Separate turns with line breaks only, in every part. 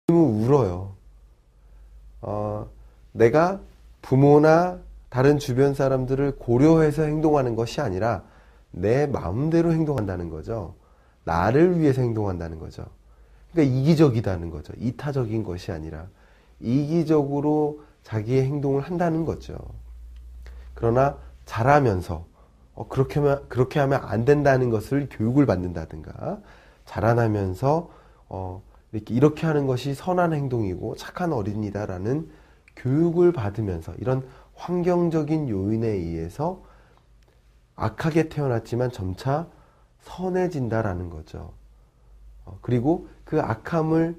울어요. 내가 부모나 다른 주변 사람들을 고려해서 행동하는 것이 아니라 내 마음대로 행동한다는 거죠. 나를 위해서 행동한다는 거죠. 그러니까 이기적이다는 거죠. 이타적인 것이 아니라 이기적으로 자기의 행동을 한다는 거죠. 그러나 자라면서 그렇게 하면 안 된다는 것을 교육을 받는다든가, 자라나면서 이렇게 하는 것이 선한 행동이고 착한 어린이다라는 교육을 받으면서 이런 환경적인 요인에 의해서 악하게 태어났지만 점차 선해진다라는 거죠. 그리고 그 악함을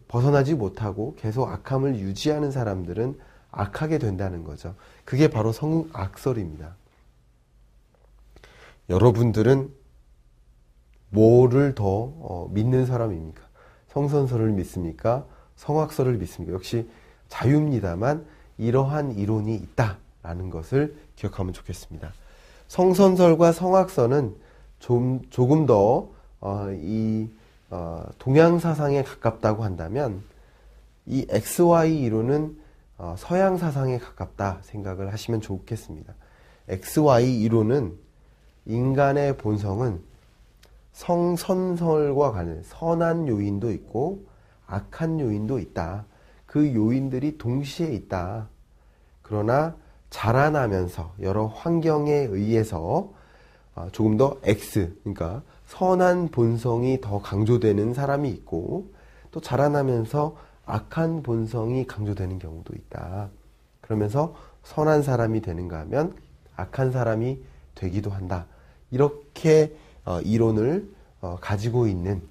벗어나지 못하고 계속 악함을 유지하는 사람들은 악하게 된다는 거죠. 그게 바로 성악설입니다. 여러분들은 뭐를 더 믿는 사람입니까? 성선설을 믿습니까? 성악설을 믿습니까? 역시 자유입니다만 이러한 이론이 있다라는 것을 기억하면 좋겠습니다. 성선설과 성악설은 조금 더 동양 사상에 가깝다고 한다면, 이 XY 이론은 서양 사상에 가깝다 생각을 하시면 좋겠습니다. XY 이론은 인간의 본성은 성선설과 관련 선한 요인도 있고 악한 요인도 있다. 그 요인들이 동시에 있다. 그러나 자라나면서 여러 환경에 의해서 조금 더 X, 그러니까 선한 본성이 더 강조되는 사람이 있고, 또 자라나면서 악한 본성이 강조되는 경우도 있다. 그러면서 선한 사람이 되는가 하면 악한 사람이 되기도 한다. 이렇게 이론을 가지고 있는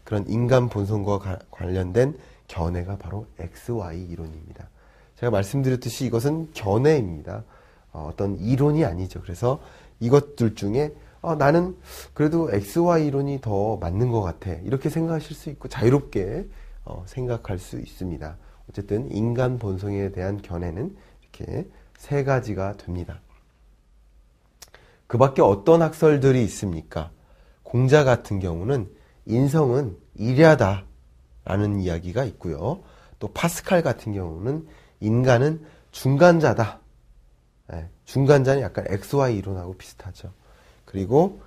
그런 인간 본성과 관련된 견해가 바로 XY 이론입니다. 제가 말씀드렸듯이 이것은 견해입니다. 어떤 이론이 아니죠. 그래서 이것들 중에 나는 그래도 XY 이론이 더 맞는 것 같아, 이렇게 생각하실 수 있고 자유롭게 생각할 수 있습니다. 어쨌든 인간 본성에 대한 견해는 이렇게 세 가지가 됩니다. 그 밖에 어떤 학설들이 있습니까? 공자 같은 경우는 인성은 이랴다라는 이야기가 있고요. 또 파스칼 같은 경우는 인간은 중간자다. 중간자는 약간 XY 이론하고 비슷하죠. 그리고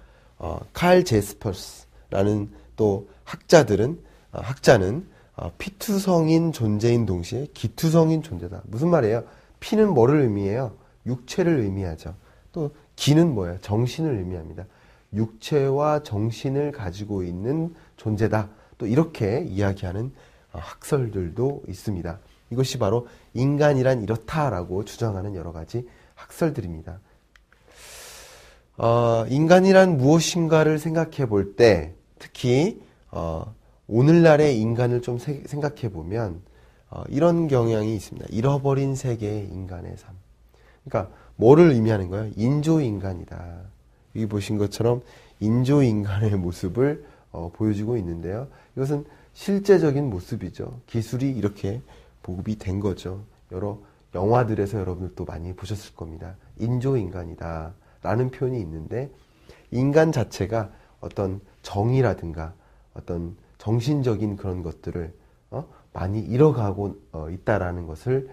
칼 제스퍼스라는 또 학자는 피투성인 존재인 동시에 기투성인 존재다. 무슨 말이에요? 피는 뭐를 의미해요? 육체를 의미하죠. 또 기는 뭐예요? 정신을 의미합니다. 육체와 정신을 가지고 있는 존재다. 또 이렇게 이야기하는 학설들도 있습니다. 이것이 바로 인간이란 이렇다라고 주장하는 여러 가지 학설들입니다. 인간이란 무엇인가를 생각해 볼 때, 특히 오늘날의 인간을 좀 생각해 보면 이런 경향이 있습니다. 잃어버린 세계의 인간의 삶. 그러니까 뭐를 의미하는 거예요? 인조인간이다. 여기 보신 것처럼 인조인간의 모습을 보여주고 있는데요. 이것은 실제적인 모습이죠. 기술이 이렇게 보급이 된 거죠. 여러 영화들에서 여러분들도 많이 보셨을 겁니다. 인조인간이다 라는 표현이 있는데, 인간 자체가 어떤 정의라든가 어떤 정신적인 그런 것들을 많이 잃어가고 있다라는 것을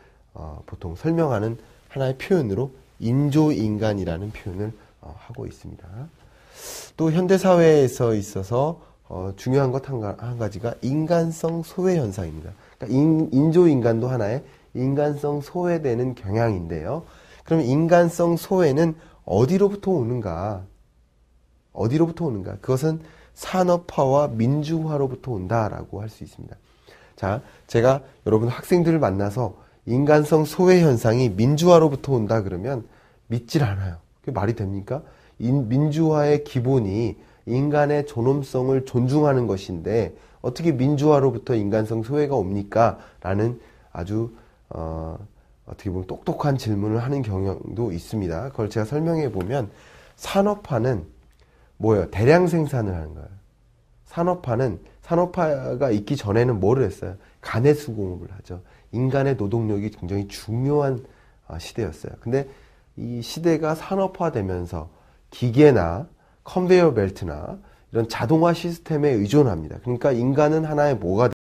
보통 설명하는 하나의 표현으로 인조인간이라는 표현을 하고 있습니다. 또 현대사회에서 있어서 중요한 것 한 가지가 인간성 소외 현상입니다. 그러니까 인조인간도 하나의 인간성 소외되는 경향인데요. 그럼 인간성 소외는 어디로부터 오는가? 그것은 산업화와 민주화로부터 온다라고 할 수 있습니다. 자, 제가 여러분 학생들을 만나서 인간성 소외 현상이 민주화로부터 온다 그러면 믿질 않아요. 그게 말이 됩니까? 민주화의 기본이 인간의 존엄성을 존중하는 것인데 어떻게 민주화로부터 인간성 소외가 옵니까? 라는 아주 어떻게 보면 똑똑한 질문을 하는 경향도 있습니다. 그걸 제가 설명해 보면, 산업화는 뭐예요? 대량 생산을 하는 거예요. 산업화가 있기 전에는 뭐를 했어요? 간의 수공업을 하죠. 인간의 노동력이 굉장히 중요한 시대였어요. 근데 이 시대가 산업화되면서 기계나 컨베이어 벨트나 이런 자동화 시스템에 의존합니다. 그러니까 인간은 하나의 뭐가